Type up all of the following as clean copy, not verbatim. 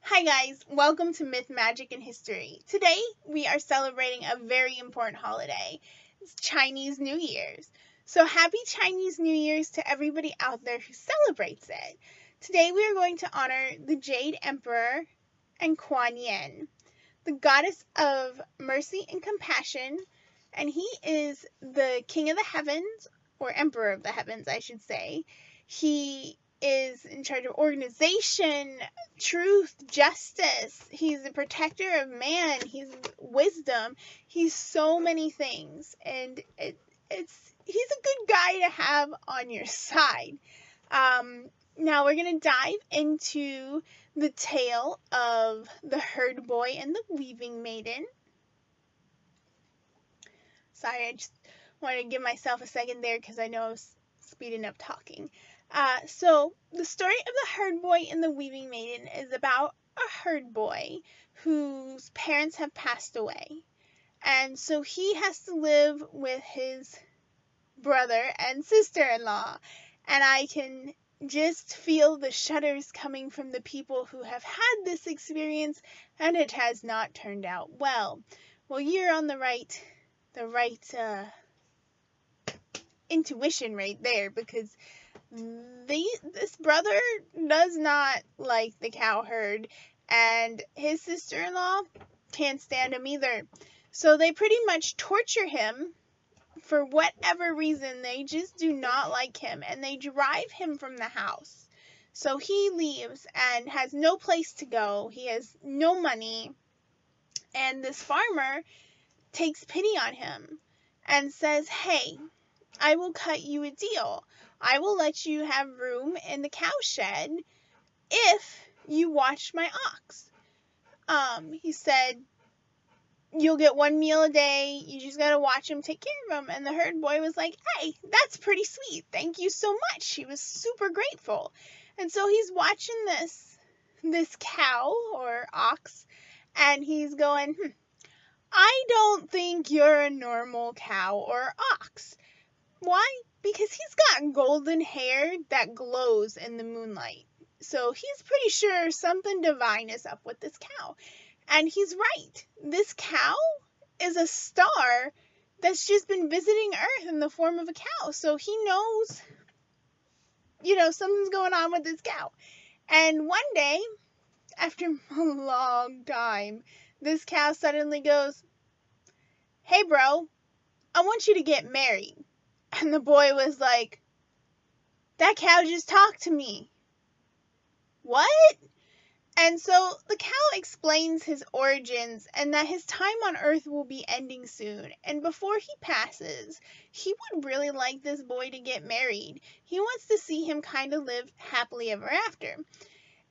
Hi guys, welcome to Myth, Magic, and History. Today we are celebrating a very important holiday. It's Chinese New Year's. So happy Chinese New Year's to everybody out there who celebrates it. Today we are going to honor the Jade Emperor and Kuan Yin, the goddess of mercy and compassion, and he is the king of the heavens, or emperor of the heavens, I should say. He is in charge of organization, truth, justice. He's the protector of man. He's wisdom. He's so many things, and he's a good guy to have on your side. Now we're gonna dive into the tale of the herd boy and the weaving maiden. Sorry, I just wanted to give myself a second there because I know I was speeding up talking. So the story of the herd boy and the weaving maiden is about a herd boy whose parents have passed away. And so he has to live with his brother and sister-in-law. And I can just feel the shudders coming from the people who have had this experience and it has not turned out well. Well, you're on the right intuition right there, because this brother does not like the Cowherd, and his sister-in-law can't stand him either. So they pretty much torture him for whatever reason. They just do not like him, and they drive him from the house. So he leaves and has no place to go. He has no money, and this farmer takes pity on him and says, "Hey, I will cut you a deal. I will let you have room in the cowshed if you watch my ox." He said, "You'll get one meal a day. You just gotta watch him, take care of him." And the herd boy was like, "Hey, that's pretty sweet. Thank you so much." He was super grateful. And so he's watching this cow or ox, and he's going, "I don't think you're a normal cow or ox." Why? Because he's got golden hair that glows in the moonlight. So he's pretty sure something divine is up with this cow. And he's right. This cow is a star that's just been visiting Earth in the form of a cow. So he knows, something's going on with this cow. And one day, after a long time, this cow suddenly goes, "Hey, bro, I want you to get married." And the boy was like, "That cow just talked to me." "What?" And so the cow explains his origins and that his time on Earth will be ending soon. And before he passes, he would really like this boy to get married. He wants to see him kind of live happily ever after.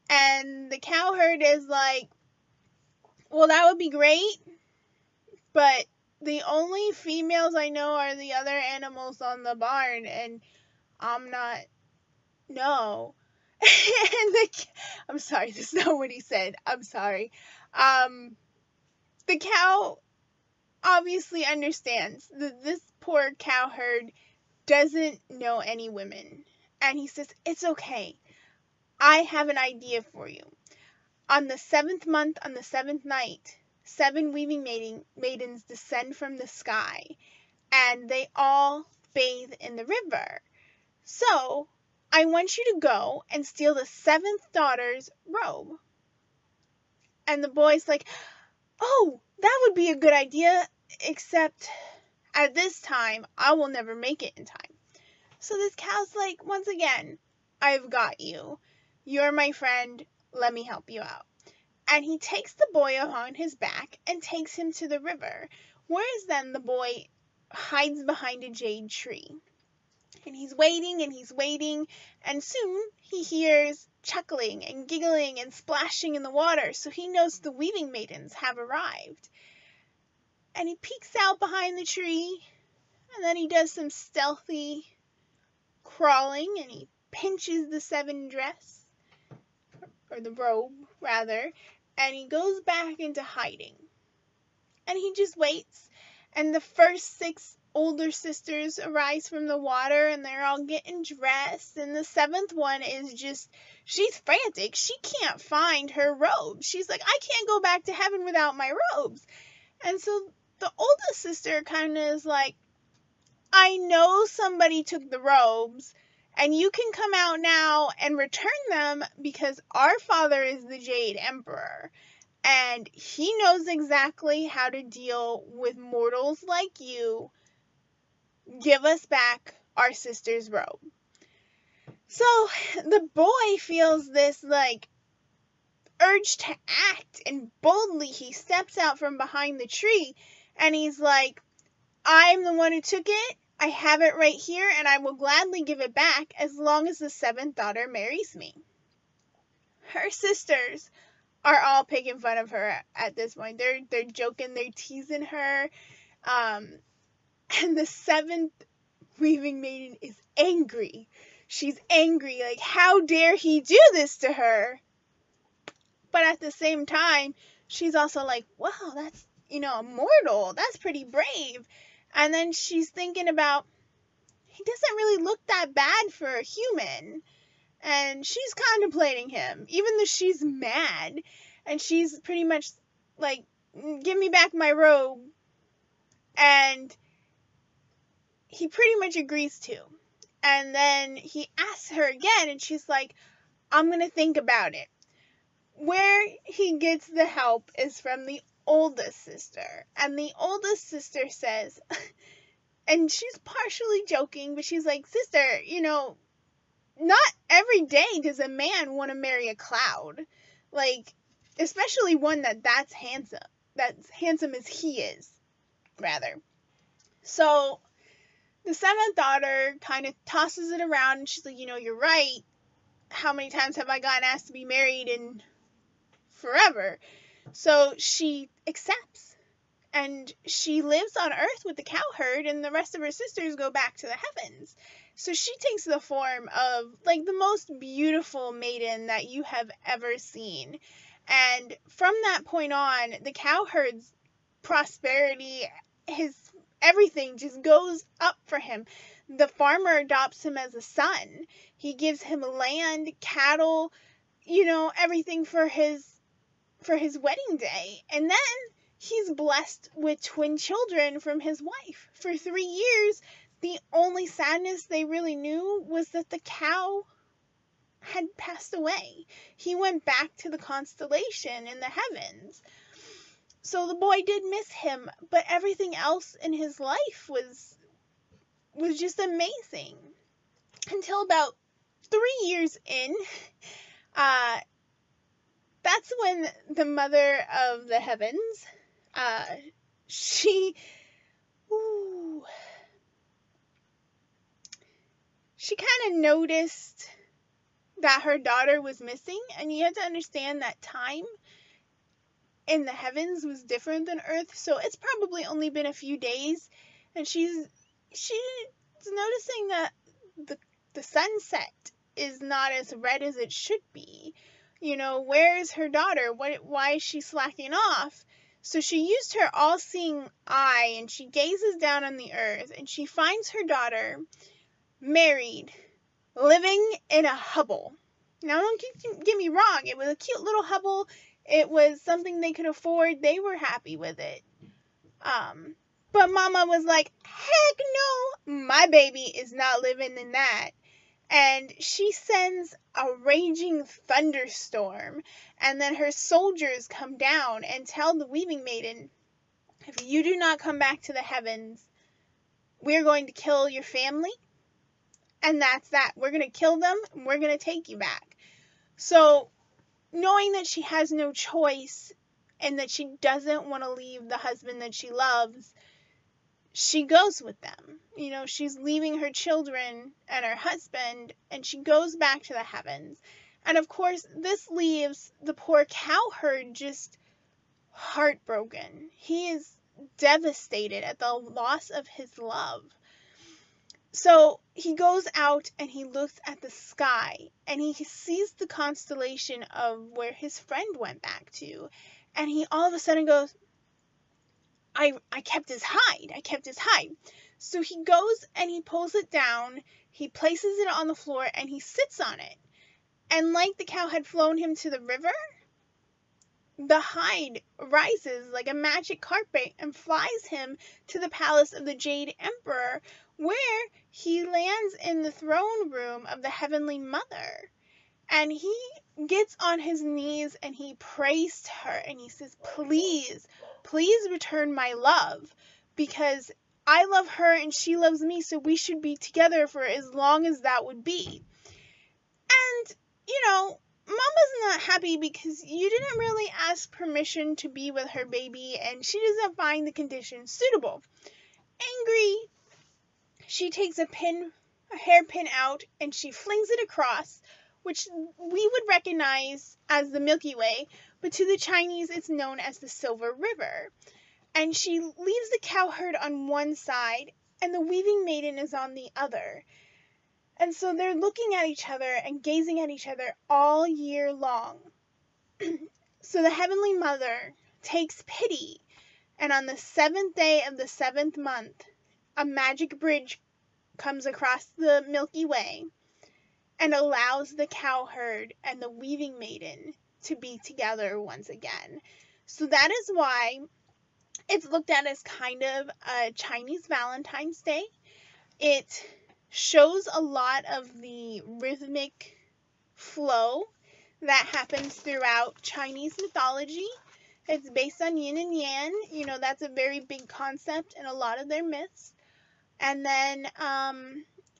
And the cowherd is like, "Well, that would be great, but the only females I know are the other animals on the barn, and I'm not, no." I'm sorry, that's not what he said. I'm sorry. The cow obviously understands that this poor cowherd doesn't know any women. And he says, "It's okay. I have an idea for you. On the 7th month, on the 7th night, 7 weaving maidens descend from the sky, and they all bathe in the river. So I want you to go and steal the 7th daughter's robe." And the boy's like, "Oh, that would be a good idea, except at this time, I will never make it in time." So this cow's like, "Once again, I've got you. You're my friend. Let me help you out." And he takes the boy on his back and takes him to the river, whereas then the boy hides behind a jade tree. And he's waiting, and soon he hears chuckling and giggling and splashing in the water, so he knows the weaving maidens have arrived. And he peeks out behind the tree, and then he does some stealthy crawling, and he pinches the 7 dress, or the robe, rather, and he goes back into hiding. And he just waits, and the first 6 older sisters arise from the water, and they're all getting dressed, and the seventh one is just, she's frantic. She can't find her robes. She's like, I can't go back to heaven without my robes. And so the oldest sister kind of is like, I know somebody took the robes, and you can come out now and return them, because our father is the Jade Emperor, and he knows exactly how to deal with mortals like you. Give us back our sister's robe. So the boy feels this like urge to act, and boldly he steps out from behind the tree, and he's like, I'm the one who took it. I have it right here, and I will gladly give it back as long as the seventh daughter marries me. Her sisters are all picking fun of her at this point. They're joking, they're teasing her. And the seventh weaving maiden is angry. She's angry, like, how dare he do this to her? But at the same time, she's also like, wow, that's, a mortal. That's pretty brave. And then she's thinking about, he doesn't really look that bad for a human. And she's contemplating him, even though she's mad. And she's pretty much like, give me back my robe. And he pretty much agrees to. And then he asks her again, and she's like, I'm going to think about it. Where he gets the help is from the oldest sister. And the oldest sister says, and she's partially joking, but she's like, sister, not every day does a man want to marry a cloud. Like, especially one that's handsome. That's handsome as he is, rather. So the seventh daughter kind of tosses it around, and she's like, you're right. How many times have I gotten asked to be married in forever? So she accepts, and she lives on Earth with the Cowherd, and the rest of her sisters go back to the heavens. So she takes the form of, like, the most beautiful maiden that you have ever seen. And from that point on, the Cowherd's prosperity, his everything just goes up for him. The farmer adopts him as a son. He gives him land, cattle, everything for his wedding day. And then he's blessed with twin children from his wife. For 3 years, the only sadness they really knew was that the cow had passed away. He went back to the constellation in the heavens. So the boy did miss him, but everything else in his life was just amazing. Until about 3 years in, that's when the mother of the heavens, she kind of noticed that her daughter was missing, and you have to understand that time in the heavens was different than Earth, so it's probably only been a few days, and she's noticing that the sunset is not as red as it should be. Where is her daughter? Why is she slacking off? So she used her all-seeing eye, and she gazes down on the earth, and she finds her daughter married, living in a hovel. Now, don't get me wrong. It was a cute little hovel. It was something they could afford. They were happy with it. But Mama was like, heck no, my baby is not living in that. And she sends a raging thunderstorm, and then her soldiers come down and tell the weaving maiden, if you do not come back to the heavens, we're going to kill your family, and that's that. We're going to kill them, and we're going to take you back. So, knowing that she has no choice, and that she doesn't want to leave the husband that she loves, she goes with them. She's leaving her children and her husband, and she goes back to the heavens. And of course, this leaves the poor Cowherd just heartbroken. He is devastated at the loss of his love. So he goes out and he looks at the sky, and he sees the constellation of where his friend went back to. And he all of a sudden goes, I kept his hide. So he goes and he pulls it down, he places it on the floor, and he sits on it. And like the cow had flown him to the river, the hide rises like a magic carpet and flies him to the palace of the Jade Emperor, where he lands in the throne room of the Heavenly Mother. And he gets on his knees and he prays to her and he says, please, please return my love, because I love her and she loves me, so we should be together for as long as that would be. And, Mama's not happy because you didn't really ask permission to be with her baby and she doesn't find the conditions suitable. Angry, she takes a hairpin out and she flings it across, which we would recognize as the Milky Way, but to the Chinese it's known as the Silver River. And she leaves the cowherd on one side and the weaving maiden is on the other. And so they're looking at each other and gazing at each other all year long. So the Heavenly Mother takes pity, and on the 7th day of the 7th month, a magic bridge comes across the Milky Way and allows the cowherd and the weaving maiden to be together once again. So that is why it's looked at as kind of a Chinese Valentine's Day. It shows a lot of the rhythmic flow that happens throughout Chinese mythology. It's based on yin and yang. That's a very big concept in a lot of their myths. And then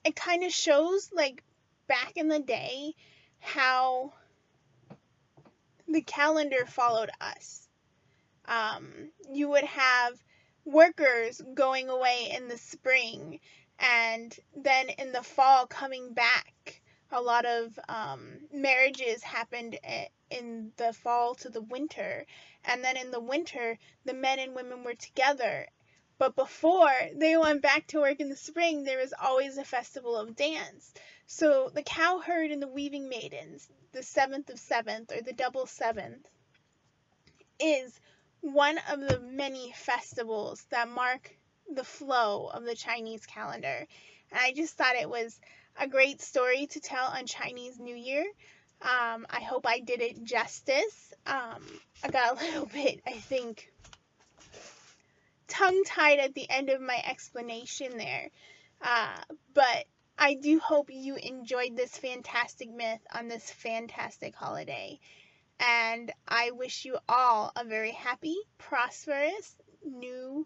it kind of shows, like, back in the day, how the calendar followed us. You would have workers going away in the spring, and then in the fall coming back. A lot of marriages happened in the fall to the winter, and then in the winter the men and women were together. But before they went back to work in the spring, there was always a festival of dance. So the cowherd and the weaving maidens, the 7th of 7th, or the double 7th, is one of the many festivals that mark the flow of the Chinese calendar. And I just thought it was a great story to tell on Chinese New Year. I hope I did it justice. I got a little bit, I think, tongue-tied at the end of my explanation there. But I do hope you enjoyed this fantastic myth on this fantastic holiday. And I wish you all a very happy, prosperous, new